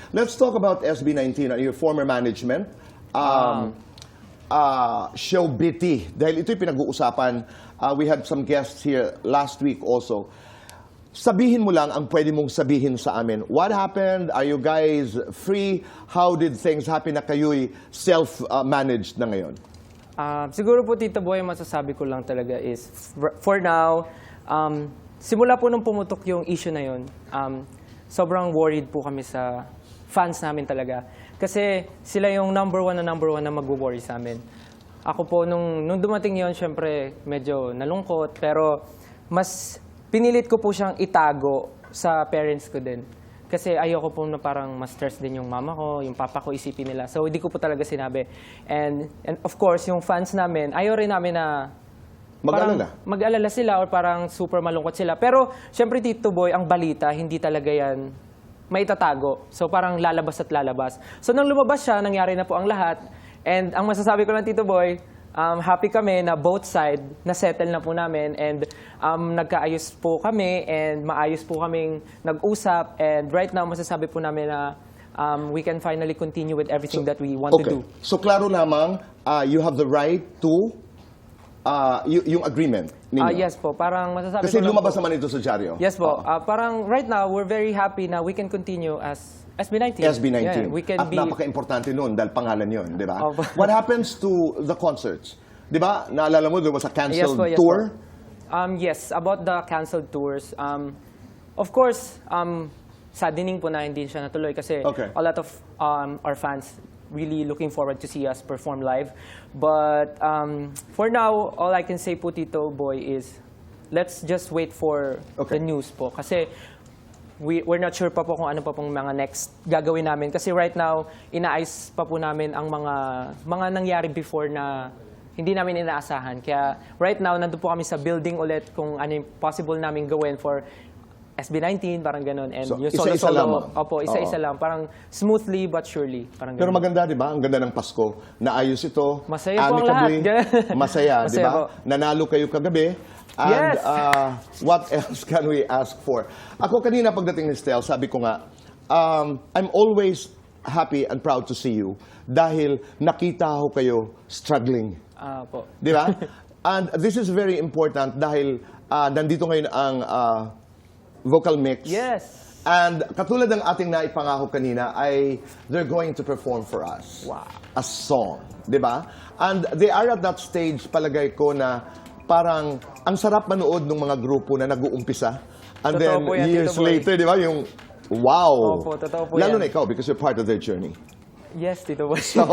Let's talk about SB19 and your former management. Show BT. Dahil ito'y pinag-uusapan. We had some guests here last week also. Sabihin mo lang ang pwede mong sabihin sa amin. What happened? Are you guys free? How did things happen na kayo'y self-managed na ngayon? Siguro po, Tito Boy, masasabi ko lang talaga is, for now, simula po nung pumutok yung issue na yun, sobrang worried po kami sa fans namin talaga. Kasi sila yung number one na mag-worry sa amin. Ako po, nung dumating yun, syempre, medyo nalungkot, pero mas pinilit ko po siyang itago sa parents ko din. Kasi ayoko po na parang ma-stress din yung mama ko, yung papa ko, isipin nila. So, hindi ko po talaga sinabi. And of course, yung fans namin, ayaw rin namin na mag-alala sila or parang super malungkot sila. Pero, syempre, Tito Boy, ang balita, hindi talaga yan maitatago. So, parang lalabas at lalabas. So, nang lumabas siya, nangyari na po ang lahat. And ang masasabi ko lang, Tito Boy, happy kami na both side na-settle na po namin and nagkaayos po kami and maayos po kaming nag-usap and right now masasabi po namin na we can finally continue with everything that we want to do. So klaro lamang, you have the right to yung agreement ninyo? Yes po, parang masasabi Kasi ko lang lumabas po, naman ito sa dyaryo. Yes po, parang right now we're very happy na we can continue as SB19. SB19. Yeah, we can At be... napaka-importante nun dahil pangalan yun, di ba? Opo. What happens to the concerts? Di ba? Naalala mo, there was a canceled Yes tour? Yes, about the canceled tours. Of course, saddening po na hindi siya natuloy kasi a lot of our fans really looking forward to see us perform live. But for now, all I can say po, Tito Boy, is let's just wait for the news po. Kasi we're not sure pa po kung ano pa pong mga next gagawin namin. Kasi right now, inaayos pa po namin ang mga nangyari before na hindi namin inaasahan. Kaya right now, nandun po kami sa building ulit kung ano yung possible namin gawin for SB19, parang ganun. And So, yung isa-isa solo-solo, lamang. opo, isa-isa lang. Parang smoothly but surely. Parang Pero ganun. maganda, di ba? Ang ganda ng Pasko. Naayos ito. Masaya po ang lahat. Masaya, di Masaya ba? po. Nanalo kayo kagabi. And Yes! What else can we ask for? Ako kanina pagdating ni Stel, sabi ko nga, I'm always happy and proud to see you dahil nakita ko kayo struggling. Po. Di ba? And this is very important dahil nandito ngayon ang vocal mix. Yes! And katulad ng ating naipangako kanina ay they're going to perform for us. Wow. A song. Di ba? And they are at that stage, palagay ko na parang ang sarap manood ng mga grupo na nag-uumpisa. And Totoo then po yan, years Tito Boy. later, di ba? Yung wow. Opo, totoo po Lalo yan. na ikaw because you're part of their journey. Yes, Tito Boy. So,